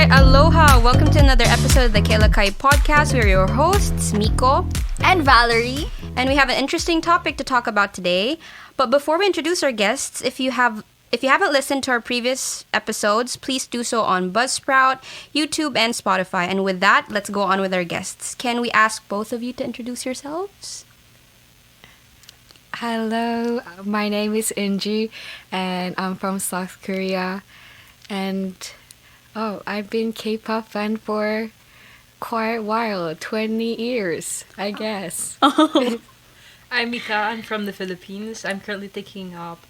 right, aloha. Welcome to another episode of the Alaka'i podcast. We're your hosts, Myco and Valerie. And we have an interesting topic to talk about today. But before we introduce our guests, if you haven't listened to our previous episodes, please do so on Buzzsprout, YouTube, and Spotify. And with that, let's go on with our guests. Can we ask both of you to introduce yourselves? Hello, my name is Eunji, and I'm from South Korea. And I've been K-pop fan for quite a while, 20 years, I guess. I'm Mikah. I'm from the Philippines. I'm currently taking up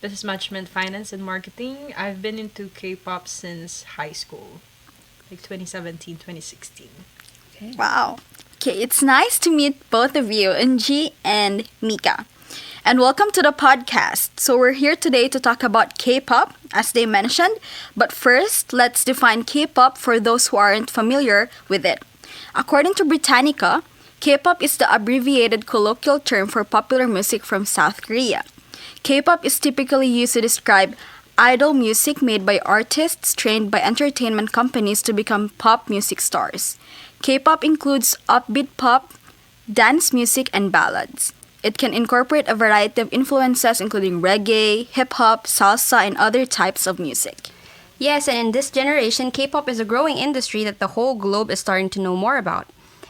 business management, finance, and marketing. I've been into K-pop since high school, like 2017, 2016. Okay. Wow. Okay, it's nice to meet both of you, Eunji and Mikah. And welcome to the podcast. So we're here today to talk about K-pop, as they mentioned. But first, let's define K-pop for those who aren't familiar with it. According to Britannica, K-pop is the abbreviated colloquial term for popular music from South Korea. K-pop is typically used to describe idol music made by artists trained by entertainment companies to become pop music stars. K-pop includes upbeat pop, dance music, and ballads. It can incorporate a variety of influences including reggae, hip-hop, salsa, and other types of music. Yes, and in this generation, K-pop is a growing industry that the whole globe is starting to know more about.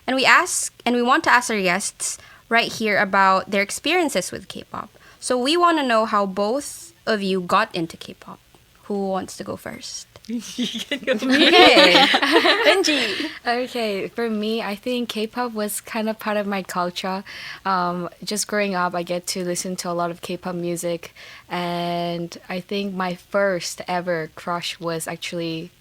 And we want to ask our guests right here about their experiences with K-pop. So we want to know how both of you got into K-pop. Who wants to go first? Eunji. Okay, for me, I think K-pop was kind of part of my culture. Just growing up, I get to listen to a lot of K-pop music, and I think my first ever crush was actually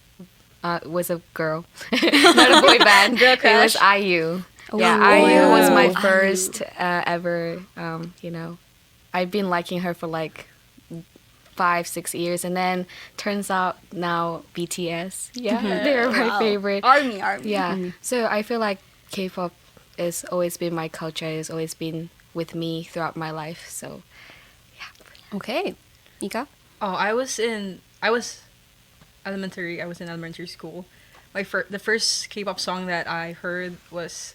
was a girl, not a boy band. Girl crush. It was IU. Yeah, Ooh. IU was my IU. first ever. I've been liking her for like 5-6 years, and then turns out now BTS. Yeah, they're my favorite. Army. Yeah, so I feel like K-pop has always been my culture. It's always been with me throughout my life. So, yeah. Okay. Mika? Oh, I was in elementary school. The first K-pop song that I heard was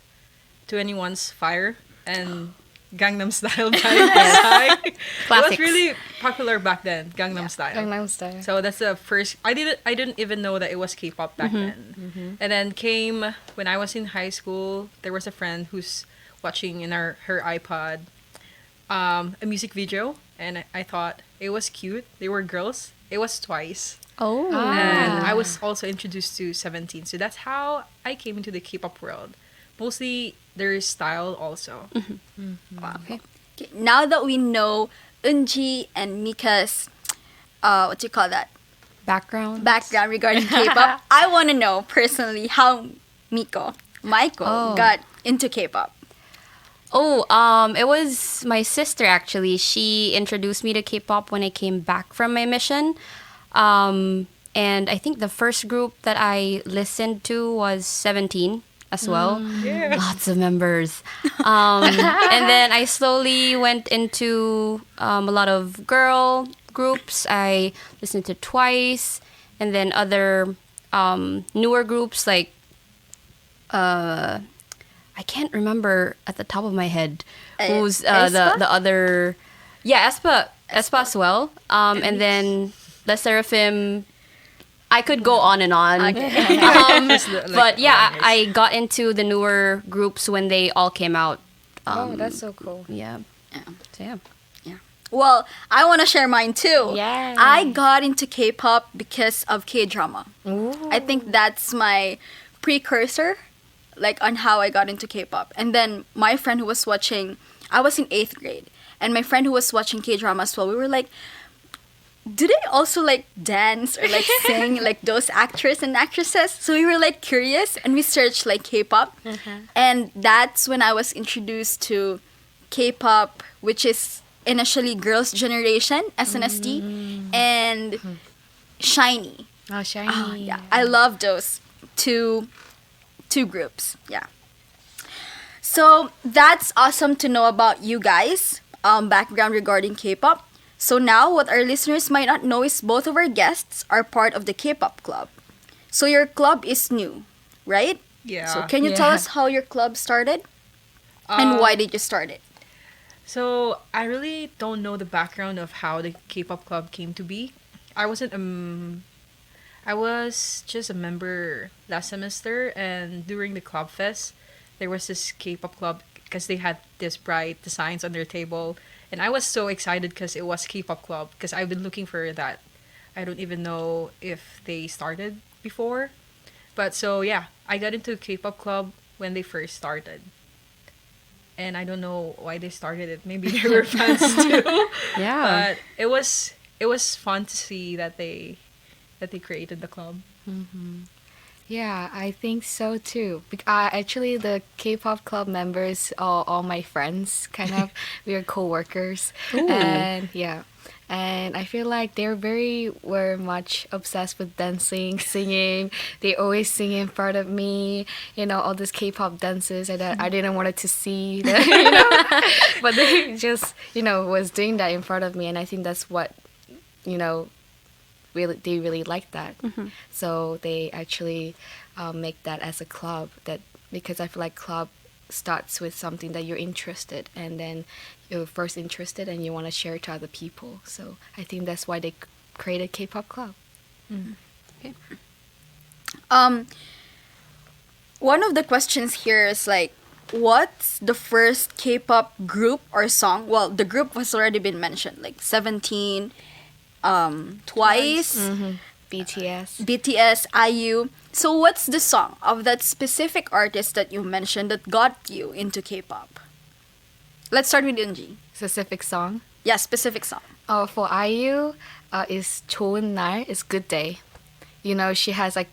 2NE1's Fire and Gangnam Style by Psy. It was really popular back then, Gangnam Style. Gangnam Style. So that's the first. I didn't even know that it was K-pop back then. Mm-hmm. And then came when I was in high school. There was a friend who's watching in her iPod a music video, and I thought it was cute. They were girls. It was Twice. Oh. And I was also introduced to 17. So that's how I came into the K-pop world. Mostly their style also. Wow. Okay. Now that we know Eunji and Mika's, Background regarding K-pop, I want to know personally how Myco got into K-pop. It was my sister actually. She introduced me to K-pop when I came back from my mission. And I think the first group that I listened to was 17 as well. Yeah. Lots of members. And then I slowly went into a lot of girl groups. I listened to Twice, and then other newer groups like I can't remember at the top of my head who's the other. Yeah, aespa as well. And then the Seraphim. I could go on and on. Okay. But yeah, I got into the newer groups when they all came out. That's so cool. Yeah. So yeah. Well, I want to share mine too. Yeah. I got into K-pop because of K-drama. Ooh. I think that's my precursor, like on how I got into K-pop. And then my friend who was watching, I was in 8th grade, and my friend who was watching K-drama as well, we were like, do they also like dance or like sing like those actors and actresses? So we were like curious, and we searched like K-pop. And that's when I was introduced to K-pop, which is initially Girls' Generation, SNSD, and SHINee. Oh, SHINee. Yeah, I love those two groups. Yeah. So that's awesome to know about you guys. Background regarding K-pop. So now, what our listeners might not know is both of our guests are part of the K-pop Club. So your club is new, right? Yeah. So can you tell us how your club started? And why did you start it? So I really don't know the background of how the K-pop club came to be. I wasn't I was just a member last semester, and during the club fest, there was this K-pop club because they had this bright designs on their table, and I was so excited because it was K-pop club because I've been looking for that. I don't even know if they started before, but so yeah, I got into K-pop club when they first started. And I don't know why they started it. Maybe they were fans too. Yeah. But it was fun to see that they created the club. Yeah, I think so too. Actually, the K-pop club members are all my friends, kind of. We are co-workers. And yeah. And I feel like were much obsessed with dancing, singing. They always sing in front of me, all these K-pop dances that I didn't want to see, but they just, was doing that in front of me. And I think that's what, they really liked that. So they actually make that as a club, because I feel like club starts with something that you're interested, and then you're first interested and you want to share it to other people. So I think that's why they created K-pop club. Okay. One of the questions here is like, what's the first K-pop group or song? Well, the group has already been mentioned, like 17, Twice, BTS, IU. So what's the song of that specific artist that you mentioned that got you into K-pop? Let's start with Eunji. Specific song? Yeah, specific song. Oh, for IU, is 좋은 날, is Good Day. She has like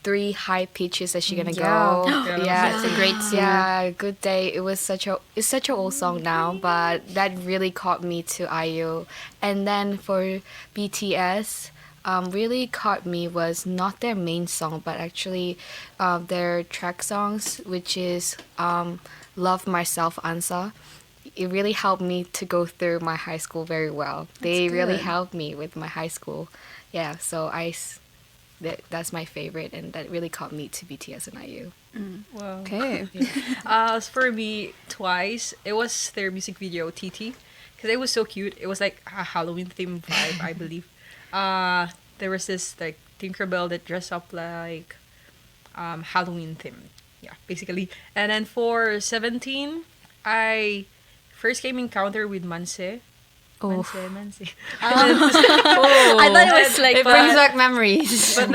3 high pitches that she's gonna go. Yeah, It's a great song. Yeah, Good Day. It's such an old song now, but that really caught me to IU. And then for BTS, really caught me was not their main song, but actually their track songs, which is Love Myself Ansa. It really helped me to go through my high school very well. They really helped me with my high school. Yeah, so that's my favorite, and that really caught me to BTS and IU. Wow. Okay. As for me, Twice, it was their music video TT, because it was so cute. It was like a Halloween theme vibe, I believe. There was this like Tinkerbell that dressed up like Halloween theme. Yeah, basically. And then for 17, I first came encounter with Manse. Oh. Manse. I thought it was like... It brings back memories. But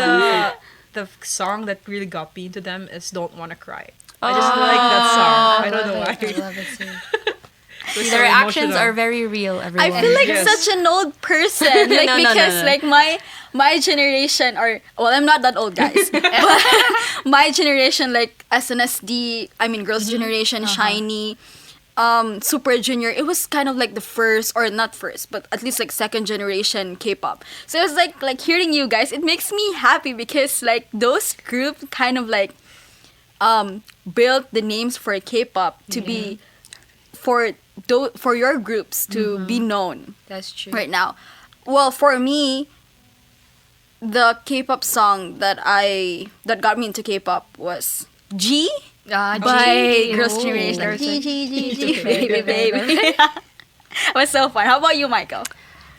the song that really got me into them is Don't Wanna Cry. I just like that song. I don't know why. I love it too. The reactions are very real, everyone. I feel like Yes. such an old person, like No, because no. like my generation, or well, I'm not that old, guys. But my generation, like SNSD, I mean, Girls' Generation, Shiny, Super Junior. It was kind of like the first, or not first, but at least like second generation K-pop. So it was like hearing you guys. It makes me happy because like those groups kind of like built the names for K-pop to be for your groups to be known That's true. right now. Well, for me, the K-pop song that got me into K-pop was G by G. Girls' Oh. Generation. Like, There's a- G, baby, baby. It was so fun. How about you, Myco?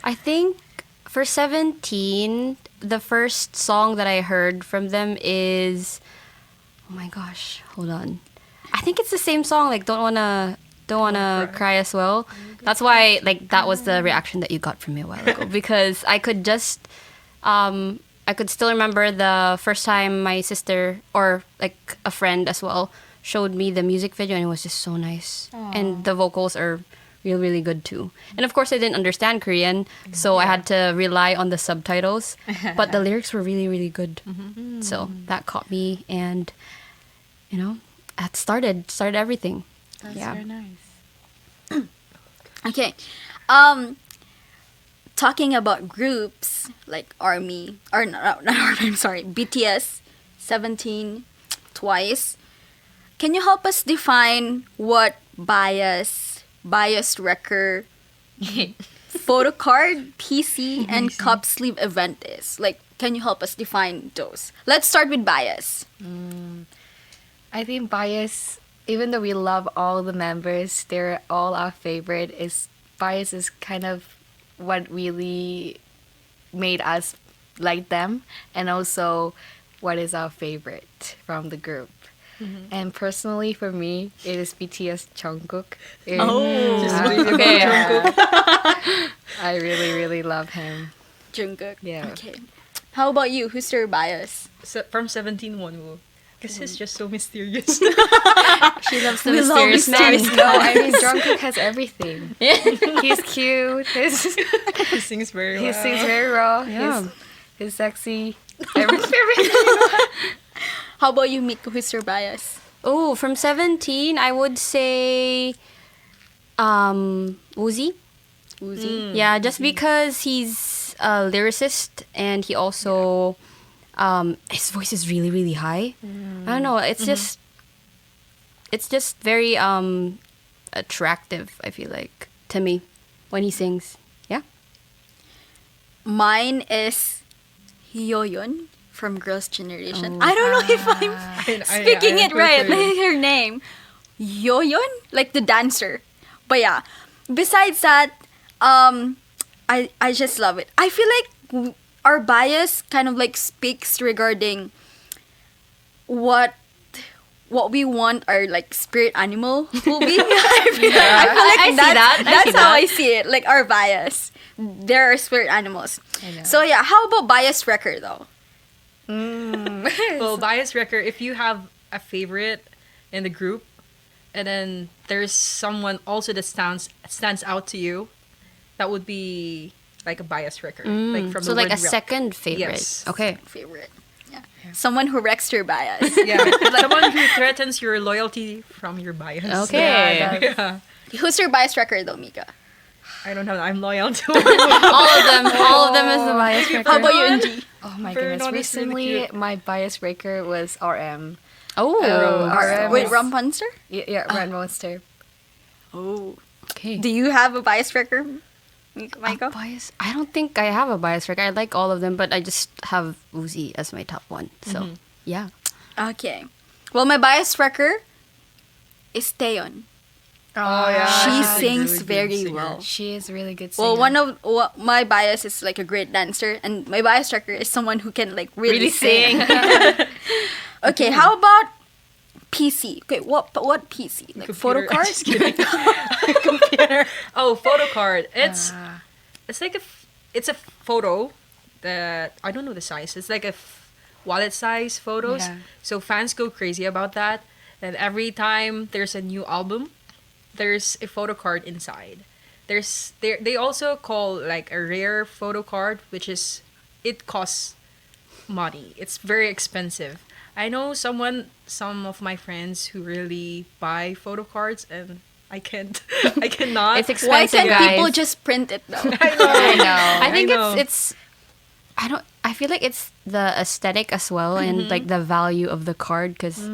I think for 17, the first song that I heard from them is, oh my gosh, hold on. I think it's the same song, like Don't Wanna Cry as well. That's why like that was the reaction that you got from me a while ago, because I could just I could still remember the first time my sister, or like a friend as well, showed me the music video, and it was just so nice. And the vocals are really good too. And of course I didn't understand Korean, so I had to rely on the subtitles, but the lyrics were really good. So that caught me, and that started everything. That's Yeah. very nice. Okay. Talking about groups like ARMY, or not ARMY, I'm sorry, BTS, 17, Twice. Can you help us define what biased wrecker photo card, PC, and cup sleeve event is? Like, can you help us define those? Let's start with bias. I think bias, even though we love all the members, they're all our favorite. Bias is kind of what really made us like them, and also what is our favorite from the group. And personally, for me, it is BTS Jungkook. Okay. I really, really love him. Jungkook. Yeah. Okay. How about you? Who's your bias? From 17 Wonwoo. Because he's just so mysterious. She loves the We love mysterious man. mysterious No, I mean Jungkook has everything. He's cute. He sings very well. He sings very raw. Yeah. He's sexy. Everything. How about you, Mikah? Who's your bias? Oh, from 17, I would say Uzi. Uzi. Yeah, just because he's a lyricist and he also his voice is really, really high. I don't know, it's just very attractive, I feel like, to me when he sings. Yeah. Mine is Hyoyeon from Girls' Generation. I don't know if I'm speaking it right. Like her name. Hyoyeon? Like the dancer. But yeah. Besides that, I just love it. I feel like our bias kind of like speaks regarding what we want our like spirit animal will be. I feel like that's how I see it. Like our bias. There are spirit animals. I know. So yeah, how about bias wrecker though? Well, bias wrecker, if you have a favorite in the group and then there's someone also that stands out to you, that would be like a bias wrecker. Like from So the like word a wreck. second favorite. Yes. Okay. Favorite. Yeah. Someone who wrecks your bias. Yeah, someone who threatens your loyalty from your bias. Okay. Yeah. Who's your bias wrecker though, Mika? I don't know. I'm loyal to All of them is the bias wrecker. How about you, Eunji? Oh my Very goodness. honest, really Recently, cute. my bias breaker was RM. Oh. RM Wait, is- Rumpunster? Yeah, Red Monster. Oh. Okay. Do you have a bias wrecker, Myco? Bias? I don't think I have a bias wrecker. I like all of them, but I just have Uzi as my top one. So, yeah. Okay. Well, my bias wrecker is Taeyeon. Oh yeah. She she's a sings really good very singer. well. She is a really good singer. Well, my bias is like a great dancer, and my bias wrecker is someone who can like really sing. Okay, how about PC? Okay, what PC? Like photo Computer. cards? Just kidding. Computer. Oh, photo card. It's like it's a photo that I don't know the size. It's like a wallet size photos. Yeah. So fans go crazy about that. And every time there's a new album, there's a photo card inside. They also call like a rare photo card, which is it costs money. It's very expensive. I know some of my friends who really buy photo cards, and I can't. I cannot. It's Why expensive, can't guys. people just print it though? I know. I think I know. it's I feel like it's the aesthetic as well and like the value of the card because I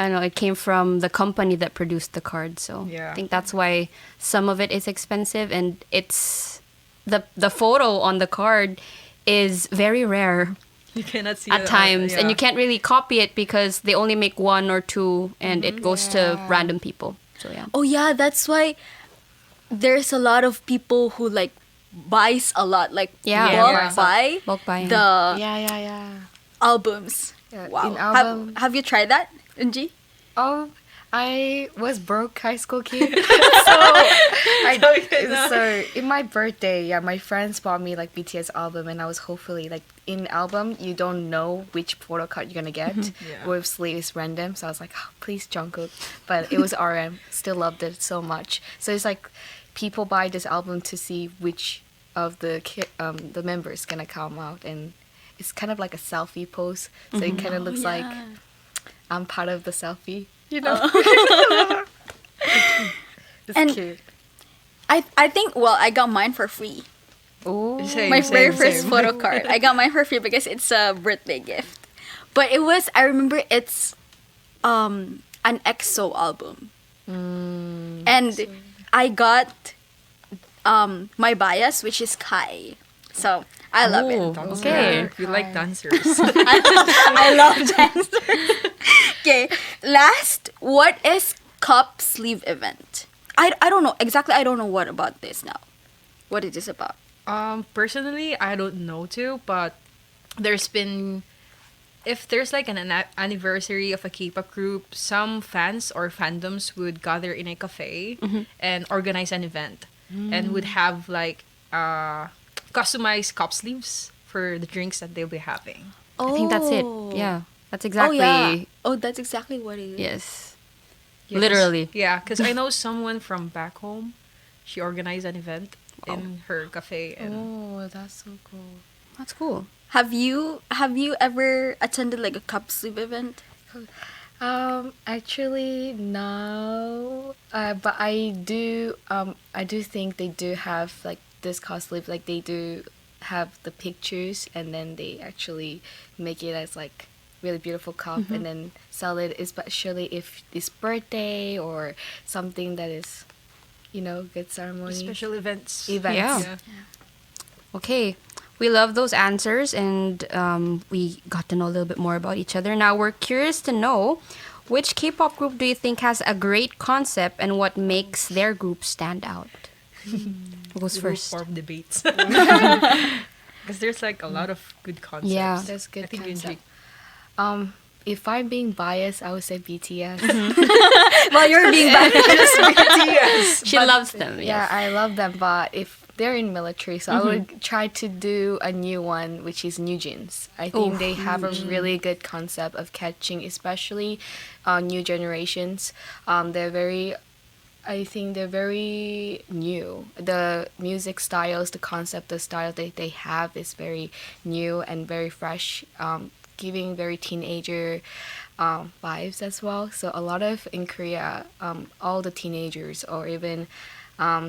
don't know, it came from the company that produced the card, so Yeah. I think that's why some of it is expensive, and it's the photo on the card is very rare You cannot see at it, times, and yeah. you can't really copy it because they only make one or two, and it goes to random people. So yeah. Oh yeah, that's why there's a lot of people who like buys a lot, like Yeah. bulk Yeah. buy Bulk buying. the Yeah. albums. Yeah, Wow. in album- Have you tried that, Eunji? Oh, I was broke high school kid. So in my birthday, my friends bought me like BTS album, and I was hopefully like in album you don't know which photo card you're gonna get. Yeah. With sleeves random, so I was like, oh, please Jungkook, but it was RM. Still loved it so much. So it's like people buy this album to see which of the members gonna come out, and it's kind of like a selfie pose. So it kind of looks like I'm part of the selfie. You know. It's And- cute. I think I got mine for free. Ooh. My very first photo card. I got mine for free because it's a birthday gift. But I remember it's an EXO album. And I got my bias, which is Kai. So I love it. Oh, okay. You like dancers. I love dancers. Okay, last, what is cup sleeve event? I don't know exactly. I don't know what about this now. What it is about? Personally, I don't know too, but there's been, if there's like an anniversary of a K-pop group, some fans or fandoms would gather in a cafe and organize an event and would have like customized cup sleeves for the drinks that they'll be having. I think that's it. Yeah, that's exactly. Oh yeah. Oh, that's exactly what it is. Yes. Yeah, Literally. Yeah, because I know someone from back home. She organized an event in her cafe. And Oh, that's so cool. That's cool. Have you ever attended like a cup sleeve event? Actually, no. But I do think they do have like this cost sleeve. Like they do have the pictures, and then they actually make it as like really beautiful cup, and then sell it. Especially if it's birthday or something that is, good ceremony. special events. Events. Yeah. Okay. We love those answers, and we got to know a little bit more about each other. Now we're curious to know, which K-pop group do you think has a great concept and what makes their group stand out? Who goes We will first? form debates. Because there's like a lot of good concepts. Yeah. That's good I think concept. Eunji. If I'm being biased, I would say BTS. Well, you're being biased. BTS. She loves them. Yeah, Yes. I love them, but if they're in military, so I would try to do a new one, which is New Jeans. I think they have a really good concept of catching, especially new generations. I think they're very new. The music styles, the concept, the style that they have is very new and very fresh, giving very teenager vibes as well. So a lot of in Korea, all the teenagers or even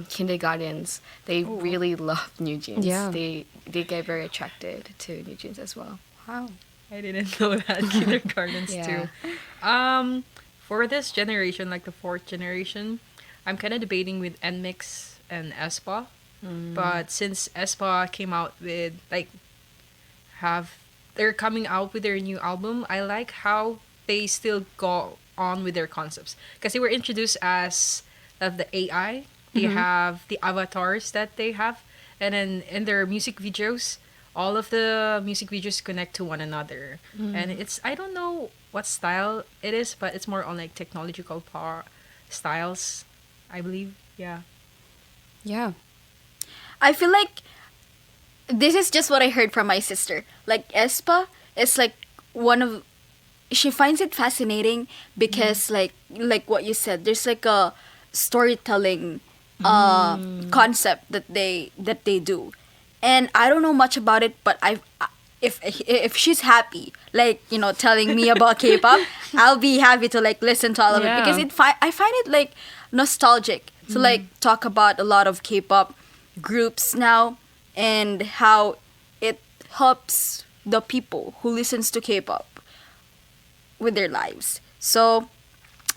kindergartens, they really love New Jeans. Yeah. They get very attracted to New Jeans as well. Wow. I didn't know that. Kindergartens Yeah. too. For this generation, like the fourth generation, I'm kind of debating with NMIX and aespa. But since aespa came out with they're coming out with their new album, I like how they still go on with their concepts, because they were introduced as the AI. They have the avatars that they have, and then in their music videos, all of the music videos connect to one another. And it's, I don't know what style it is, but it's more on like technological styles, I believe. Yeah. Yeah. I feel like this is just what I heard from my sister. Like aespa is like she finds it fascinating because like what you said, there's like a storytelling concept that they do, and I don't know much about it, but if she's happy, like telling me about K-pop, I'll be happy to like listen to all of it, Yeah. because I find it like nostalgic to like talk about a lot of K-pop groups now and how it helps the people who listens to K-pop with their lives. So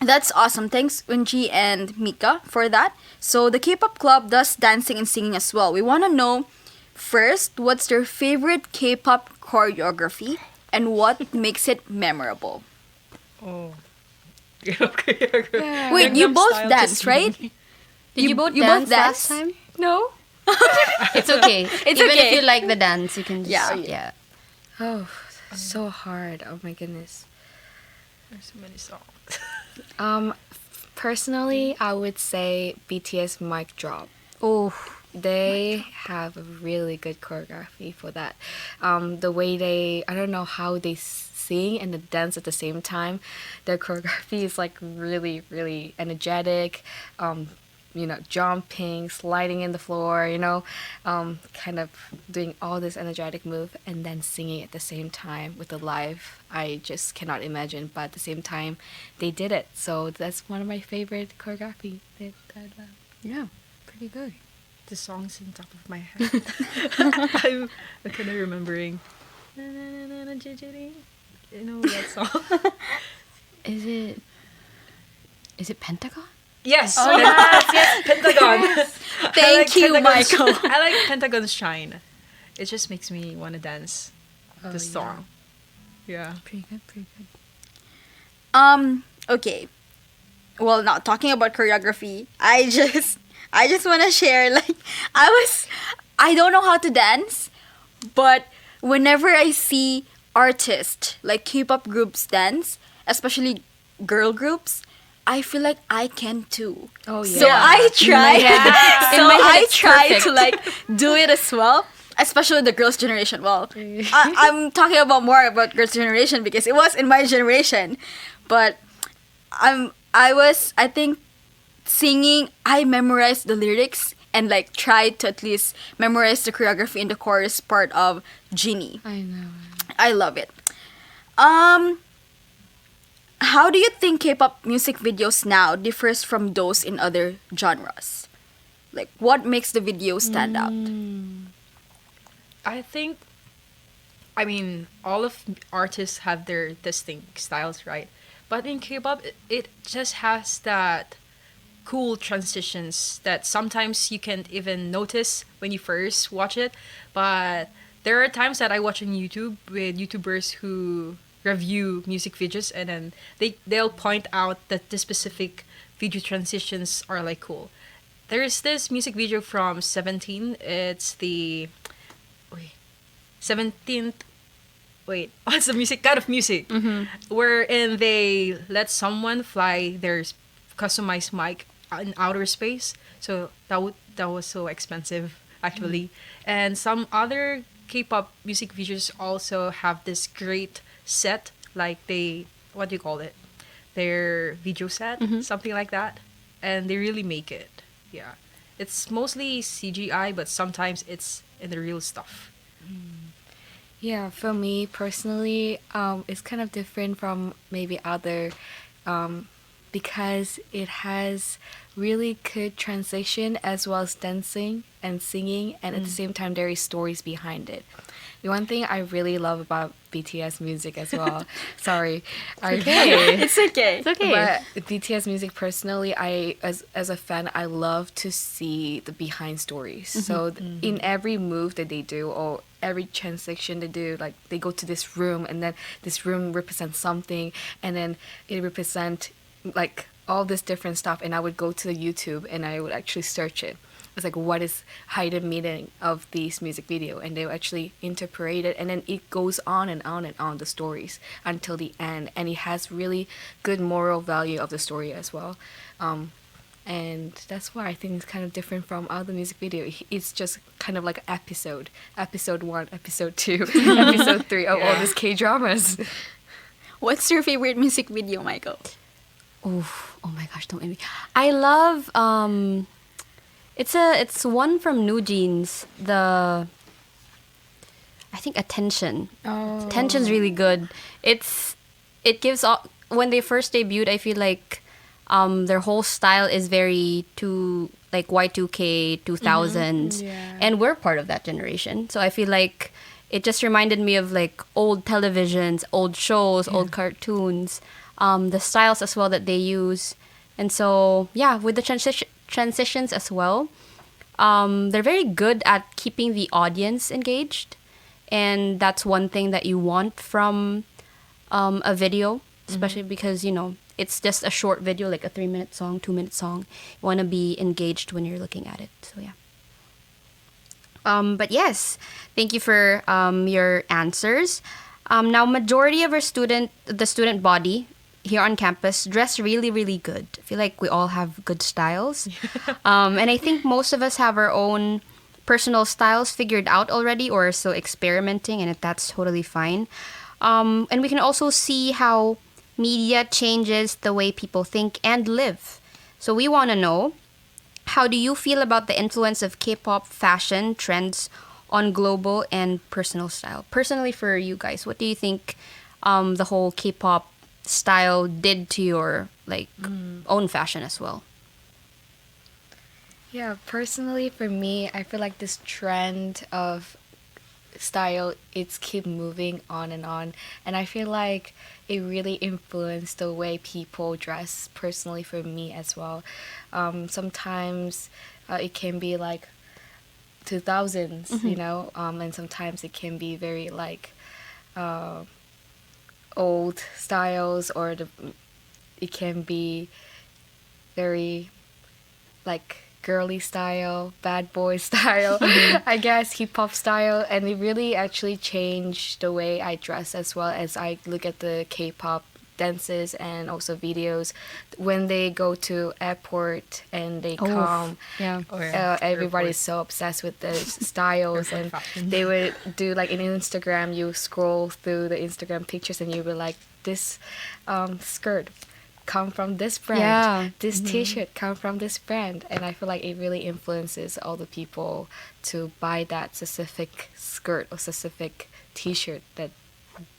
that's awesome. Thanks, Eunji and Mikah, for that. So the K-pop Club does dancing and singing as well. We want to know first, what's their favorite K-pop choreography and what makes it memorable? Oh. Okay. Wait, you Gangnam both Style dance, just- right? Did you both you dance both last dance? time? No. It's okay. It's Even okay. if you like the dance, you can just Yeah. Oh, so hard. Oh my goodness. There's so many songs. Personally, I would say BTS Mic Drop. Oh, They have a really good choreography for that. The way I don't know how they sing and the dance at the same time. Their choreography is like really, really energetic. Jumping, sliding in the floor, kind of doing all this energetic move and then singing at the same time with the live. I just cannot imagine, but at the same time, they did it. So that's one of my favorite choreography that I love. yeah. Pretty good. The songs in top of my head. I'm kind of remembering. Na, na, na, na, na, jijjiri. You know that song? Is it Pentagon? Yes. Oh, yes. Pentagon. Thank you, Myco. I like Pentagon's Shine. It just makes me want to dance Oh, the song. Yeah. Pretty good, pretty good. Okay. Well, not talking about choreography. I just want to share, like, I don't know how to dance, but whenever I see artists like K-pop groups dance, especially girl groups, I feel like I can too. Oh, So yeah. I try. In So my head, I it's try perfect. to like do it as well. Especially the girls' generation. Well, I'm talking about more about girls' generation because it was in my generation, but I think singing, I memorized the lyrics and like tried to at least memorize the choreography in the chorus part of Genie. I know. I love it. How do you think K-pop music videos now differs from those in other genres? Like, what makes the video stand out? I think, I mean, all of artists have their distinct styles, right? But in K-pop, it just has that cool transitions that sometimes you can't even notice when you first watch it. But there are times that I watch on YouTube with YouTubers who review music videos, and then they'll point out that the specific video transitions are like cool. There's this music video from 17. It's the 17th. Wait, what's the music? God of Music, wherein they let someone fly their customized mic in outer space. So that was so expensive actually. And some other K-pop music videos also have this great set, like what do you call it? Their video set, something like that, and they really make it. Yeah, it's mostly CGI, but sometimes it's in the real stuff. Yeah, for me personally, it's kind of different from maybe other, because it has really good transition as well as dancing and singing, and at the same time there is stories behind it. The one thing I really love about BTS music as well. Sorry, It's okay. It's okay. but BTS music personally, I as a fan, I love to see the behind stories. So in every move that they do or every transaction they do, like they go to this room and then this room represents something, and then it represent like all this different stuff. And I would go to the YouTube and I would actually search it. It's like, what is hidden meaning of this music video, and they actually interpret it, and then it goes on and on and on the stories until the end, and it has really good moral value of the story as well. And that's why I think it's kind of different from other music video. It's just kind of like an episode 1, episode 2, episode 3 of all these K-dramas. What's your favorite music video, Michael? Oh my gosh, don't make me. I love it's one from New Jeans. I think Attention. Oh. Attention's really good. It gives all, when they first debuted, I feel like their whole style is very like Y2K 2000s, Yeah. and we're part of that generation. So I feel like it just reminded me of like old televisions, old shows, old cartoons, the styles as well that they use. And so, yeah, with the transitions as well, they're very good at keeping the audience engaged. And that's one thing that you want from a video, especially because, you know, it's just a short video, like a 3-minute song, 2-minute song. You want to be engaged when you're looking at it. So, yeah. But yes, thank you for your answers. Now, majority of the student body here on campus dress really, really good. I feel like we all have good styles. And I think most of us have our own personal styles figured out already or still experimenting, and that's totally fine. And we can also see how media changes the way people think and live. So we want to know, how do you feel about the influence of K-pop fashion trends on global and personal style? Personally, for you guys, what do you think the whole K-pop style did to your own fashion as well? Yeah, personally for me, I feel like this trend of style, it's keep moving on, and I feel like it really influenced the way people dress. Personally, for me as well, sometimes it can be like 2000s, you know, and sometimes it can be very like old styles, or it can be very like girly style, bad boy style, I guess hip hop style, and it really actually changed the way I dress as well. As I look at the K-pop dances and also videos when they go to airport and they come. Yeah. Everybody's so obsessed with the styles, and they would do like in Instagram, you scroll through the Instagram pictures and you were like, this skirt come from this brand, Yeah. this t-shirt come from this brand, and I feel like it really influences all the people to buy that specific skirt or specific t-shirt that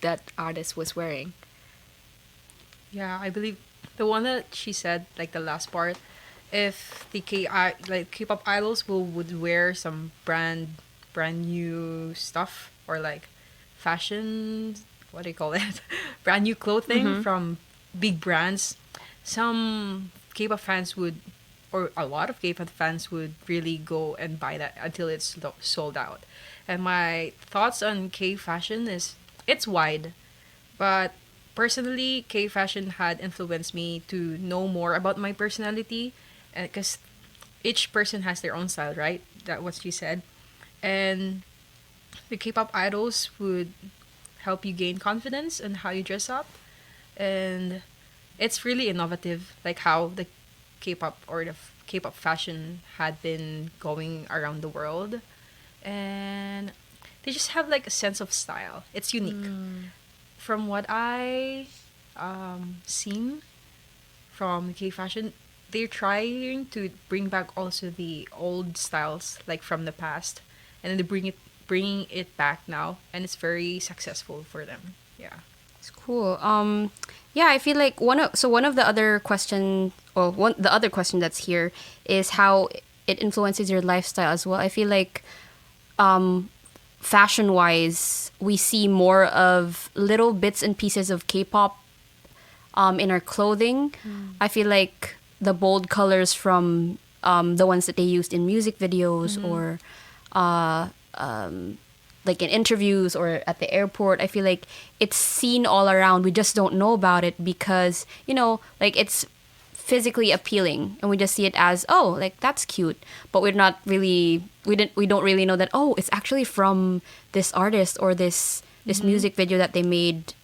that artist was wearing. Yeah, I believe the one that she said, like the last part, if the K-pop idols would wear some brand new stuff, or like fashion, what do you call it? Brand new clothing from big brands, some K-pop fans would, or a lot of K-pop fans would really go and buy that until it's sold out. And my thoughts on K-fashion is it's wide, but personally, K-fashion had influenced me to know more about my personality, and because each person has their own style, right? That what you said, and the K-pop idols would help you gain confidence on how you dress up, and it's really innovative, like how the K-pop or the K-pop fashion had been going around the world, and they just have like a sense of style. It's unique. From what I seen from K fashion, they're trying to bring back also the old styles like from the past, and then they bringing it back now, and it's very successful for them. Yeah. It's cool. Yeah, I feel like one of the other the other question that's here is how it influences your lifestyle as well. I feel like fashion wise, we see more of little bits and pieces of K-pop in our clothing. I feel like the bold colors from the ones that they used in music videos or like in interviews or at the airport, I feel like it's seen all around. We just don't know about it because, you know, like it's physically appealing and we just see it as, oh, like that's cute, but we're not really we don't really know that, oh, it's actually from this artist or this music video that they made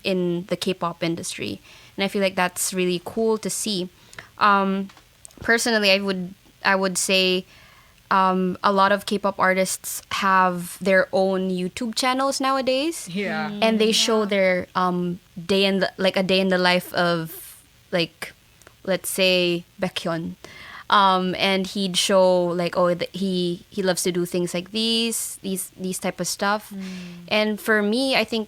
in the K-pop industry. And I feel like that's really cool to see. Personally, I would say a lot of K-pop artists have their own YouTube channels nowadays. Yeah. And they show their day in the life of, like, let's say Baekhyun. And he'd show like, oh, he loves to do things like these type of stuff. And for me, I think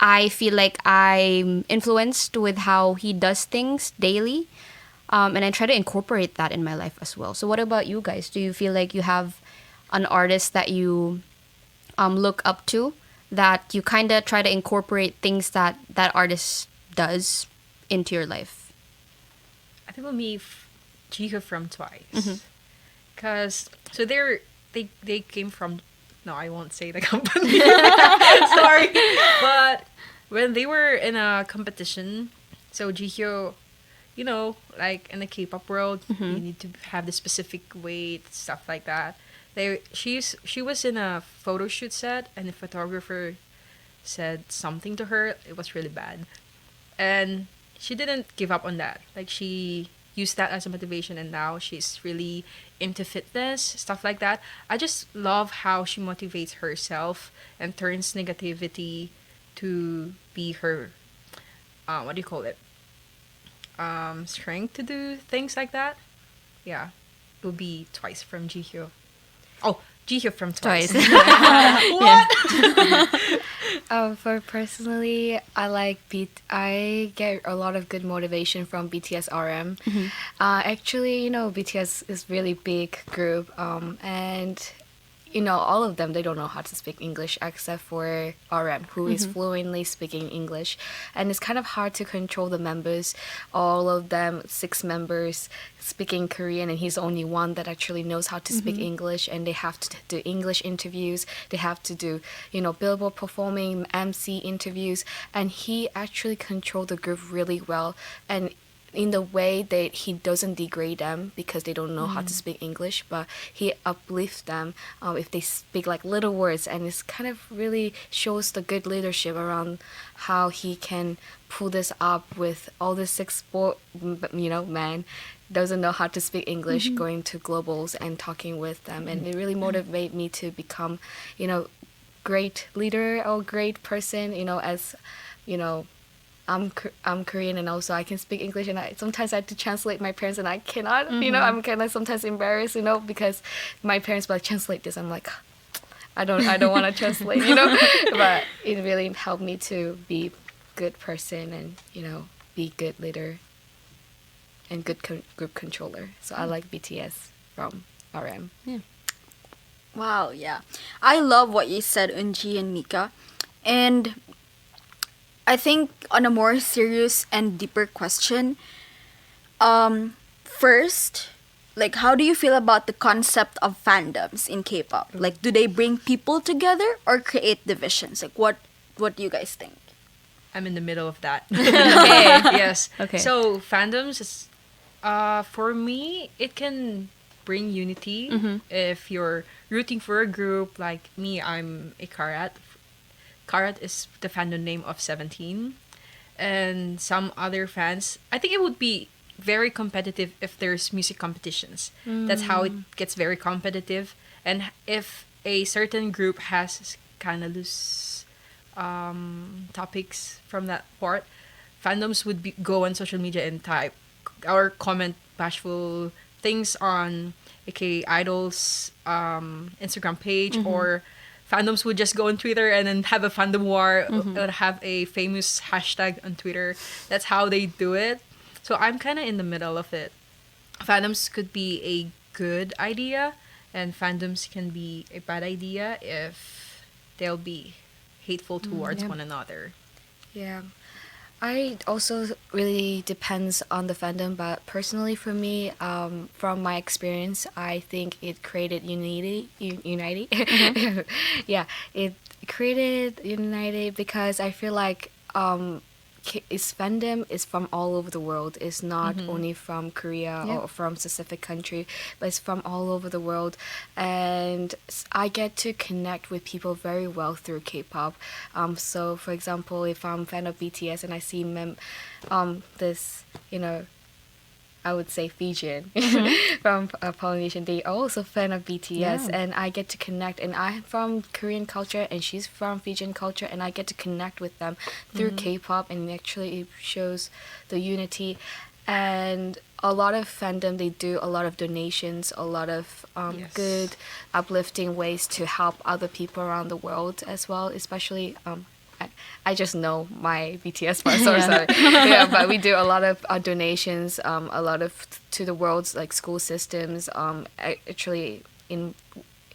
I feel like I'm influenced with how he does things daily. And I try to incorporate that in my life as well. So what about you guys? Do you feel like you have an artist that you look up to, that you kind of try to incorporate things that artist does into your life? I think with me, Jihyo from Twice, because so they came from, no, I won't say the company. Sorry, but when they were in a competition, so Jihyo, you know, like in the K-pop world, you need to have the specific weight, stuff like that. She was in a photo shoot set, and the photographer said something to her. It was really bad, and she didn't give up on that. Like, she used that as a motivation, and now she's really into fitness, stuff like that. I just love how she motivates herself and turns negativity to be her, what do you call it? Strength to do things like that. Yeah, it will be Twice from Jihyo. Oh, Jihyo from Twice. What? For personally, I get a lot of good motivation from BTS RM. Actually, you know, BTS is really big group, and all of them, they don't know how to speak English except for RM, who is fluently speaking English. And it's kind of hard to control the members. All of them, 6 members, speaking Korean, and he's the only one that actually knows how to speak English. And they have to do English interviews. They have to do, Billboard performing, MC interviews. And he actually controlled the group really well. And in the way that he doesn't degrade them because they don't know how to speak English, but he uplifts them if they speak like little words, and it's kind of really shows the good leadership around how he can pull this up with all the 6 men doesn't know how to speak English, going to globals and talking with them, and it really motivated me to become, great leader or great person, as I'm Korean, and also I can speak English, and sometimes I have to translate my parents, and I cannot, I'm kind of sometimes embarrassed, because my parents will like, translate this. I'm like, I don't want to translate, but it really helped me to be good person and, be good leader and good group controller. So I like BTS from RM. Yeah. Wow, yeah. I love what you said, Eunji and Mikah. And I think on a more serious and deeper question, first, like, how do you feel about the concept of fandoms in K-pop? Like, do they bring people together or create divisions? Like, what do you guys think? I'm in the middle of that. Okay. Yes. Okay. So fandoms is, for me, it can bring unity if you're rooting for a group. Like me, I'm a Karat. Karat is the fandom name of 17. And some other fans, I think it would be very competitive if there's music competitions. That's how it gets very competitive. And if a certain group has kind of loose topics from that part, fandoms would go on social media and type or comment bashful things on Idol's Instagram page, or fandoms would just go on Twitter and then have a fandom war, or have a famous hashtag on Twitter. That's how they do it. So I'm kind of in the middle of it. Fandoms could be a good idea, and fandoms can be a bad idea if they'll be hateful towards one another. Yeah. I also really depends on the fandom, but personally for me, from my experience, I think it created unity. Yeah, it created unity because I feel like its fandom is from all over the world. It's not only from Korea or from specific country, but it's from all over the world. And I get to connect with people very well through K-pop. So, for example, if I'm a fan of BTS and I see this, I would say Fijian from Polynesian, they are also fan of BTS, and I get to connect. And I'm from Korean culture, and she's from Fijian culture, and I get to connect with them through K-pop, and actually it shows the unity. And a lot of fandom, they do a lot of donations, a lot of good, uplifting ways to help other people around the world as well, especially I just know my BTS part, sorry. Yeah, but we do a lot of donations, a lot of to the world's like school systems, actually in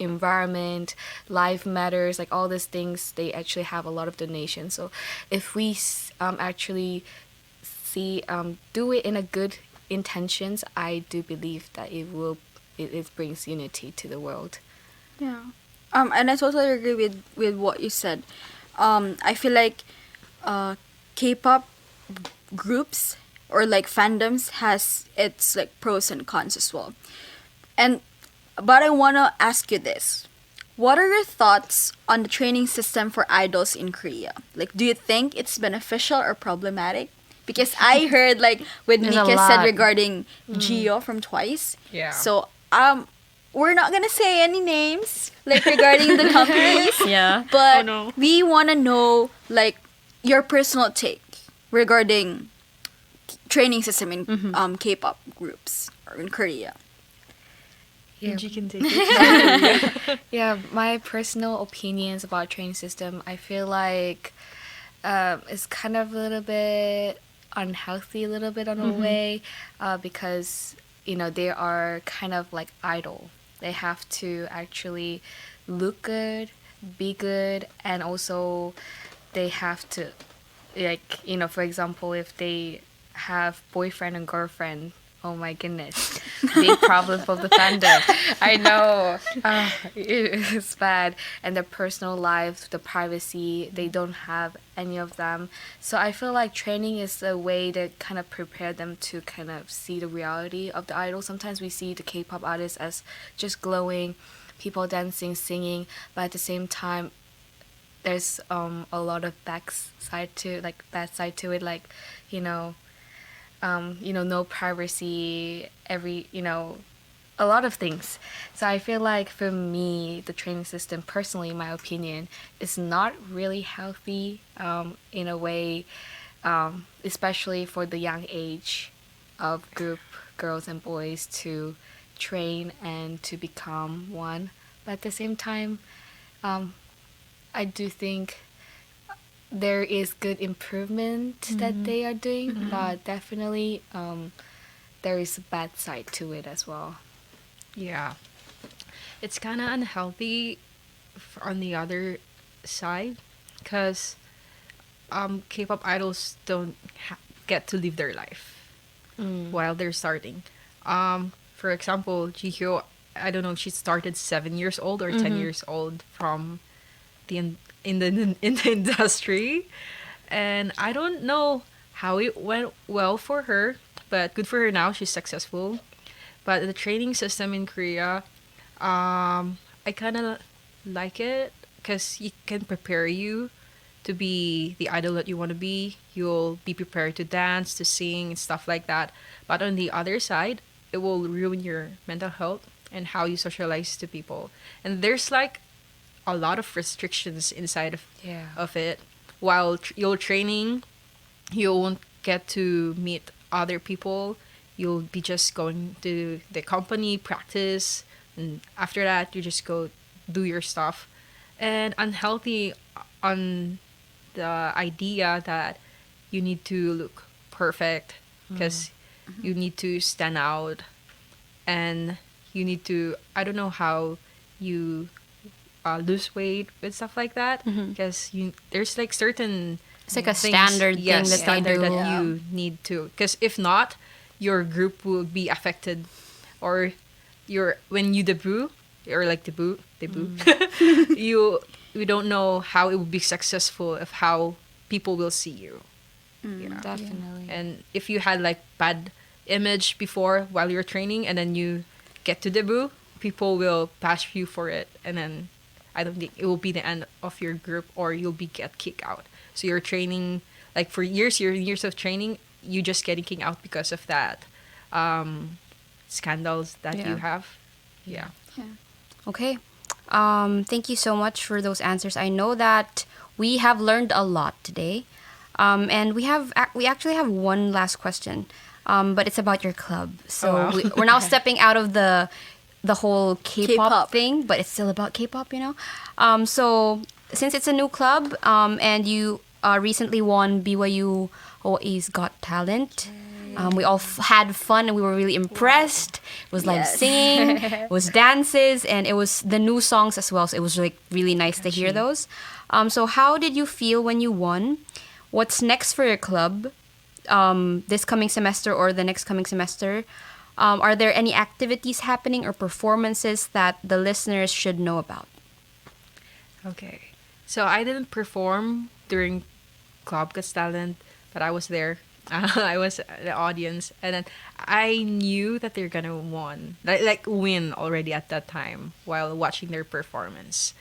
environment, life matters, like all these things. They actually have a lot of donations. So if we actually see do it in a good intentions, I do believe that it brings unity to the world. Yeah. And I totally agree with what you said. I feel like K-pop groups or like fandoms has its like pros and cons as well. But I wanna ask you this: what are your thoughts on the training system for idols in Korea? Like, do you think it's beneficial or problematic? Because I heard like what There's a Mika said lot. regarding Gio from Twice. Yeah. So we're not gonna say any names like regarding the companies. Yeah. But Oh, no. we want to know like your personal take regarding training system in K-pop groups or in Korea. Yeah. You can take it. Yeah, my personal opinions about training system, I feel like it's kind of a little bit unhealthy, a little bit in a way, because they are kind of like idol. They have to actually look good, be good, and also they have to, like, for example, if they have boyfriend and girlfriend, oh my goodness, big problem for the fandom. I know, it's bad. And their personal life, the privacy, they don't have any of them. So I feel like training is a way to kind of prepare them to kind of see the reality of the idol. Sometimes we see the K-pop artists as just glowing, people dancing, singing, but at the same time, there's a lot of bad side to it, like, no privacy, a lot of things. So I feel like for me, the training system, personally, in my opinion, is not really healthy in a way, especially for the young age of group girls and boys to train and to become one. But at the same time, I do think there is good improvement that they are doing, but definitely there is a bad side to it as well. Yeah. It's kind of unhealthy on the other side because K-pop idols don't get to live their life while they're starting. For example, Jihyo, I don't know, she started 7 years old or 10 years old from in the industry, and I don't know how it went well for her, but good for her now. She's successful. But the training system in Korea, I kind of like it because it can prepare you to be the idol that you want to be. You'll be prepared to dance, to sing, and stuff like that. But on the other side, it will ruin your mental health and how you socialize to people. And there's like a lot of restrictions inside of it. While you're training, you won't get to meet other people. You'll be just going to the company, practice, and after that, you just go do your stuff. And unhealthy on the idea that you need to look perfect because you need to stand out, and you need to, I don't know how you lose weight and stuff like that, because there's like certain It's like a things, standard yes, thing that standard they do. that you need to, because if not, your group will be affected, or when you debut, or like debut, you don't know how it will be successful, of how people will see you. Yeah. Definitely. And if you had like bad image before while you're training, and then you get to debut, people will bash you for it, and then I don't think it will be the end of your group, or you'll be get kicked out. So you're training like for years, years of training, you just getting kicked out because of that scandals that you have. Yeah. Okay. Thank you so much for those answers. I know that we have learned a lot today. And we actually have one last question. But it's about your club. So we're now stepping out of the whole K-pop thing, but it's still about K-pop, So since it's a new club, and you recently won BYU-Hawaii's Got Talent, we all had fun and we were really impressed. It was live singing, it was dances, and it was the new songs as well. So it was like really nice to hear those. So how did you feel when you won? What's next for your club this coming semester or the next coming semester? Are there any activities happening or performances that the listeners should know about? Okay. So I didn't perform during Club Got Talent, but I was there. I was the audience, and then I knew that they're gonna win already at that time while watching their performance.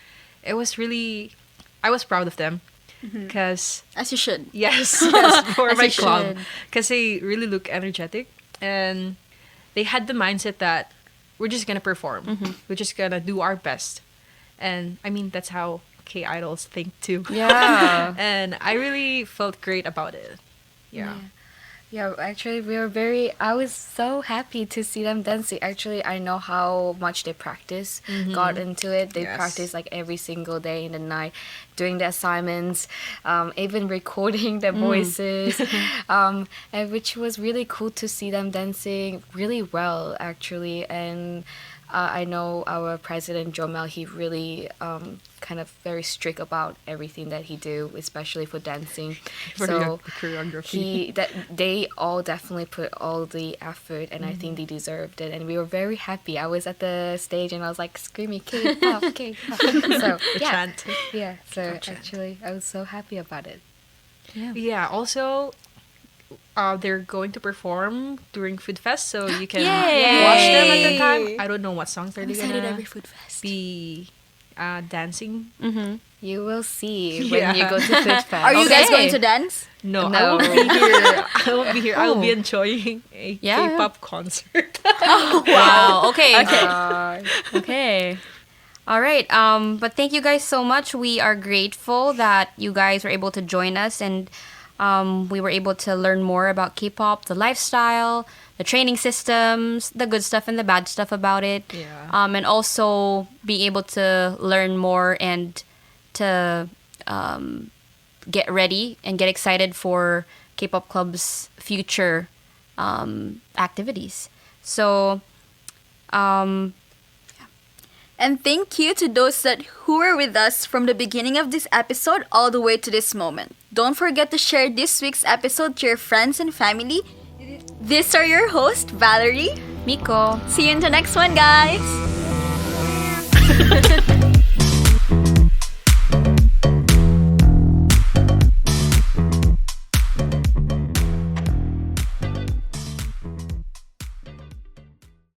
I was proud of them because as you should. Yes, for my club, because they really look energetic, and they had the mindset that we're just gonna perform, we're just gonna do our best, and I mean that's how K idols think too. Yeah. And I really felt great about it. Yeah, actually, I was so happy to see them dancing. Actually, I know how much they practice, got into it. They practice like every single day in the night, doing the assignments, even recording their voices, and which was really cool to see them dancing really well, actually. And I know our president Jomel, he really kind of very strict about everything that he do, especially for dancing. For so the choreography. they all definitely put all the effort, and I think they deserved it. And we were very happy. I was at the stage and I was like screaming K-pop, K-pop. So yeah, Chant. yeah. So actually, I was so happy about it. Yeah, also, they're going to perform during Food Fest, so you can Yay! watch them at the time. I don't know what songs are they Excited gonna every food fest. be dancing. You will see Yeah. when you go to Food Fest. Are you guys Okay. going to dance? No, I No. won't be here. I won't be here. I will be Oh. enjoying a Yeah. K-pop concert. Wow. Okay. Okay. All right. But thank you guys so much. We are grateful that you guys were able to join us, and we were able to learn more about K-pop, the lifestyle, the training systems, the good stuff and the bad stuff about it. Yeah. And also being able to learn more and to get ready and get excited for K-pop Club's future activities. So, And thank you to those who were with us from the beginning of this episode all the way to this moment. Don't forget to share this week's episode to your friends and family. These are your hosts, Valerie. Myco. See you in the next one, guys.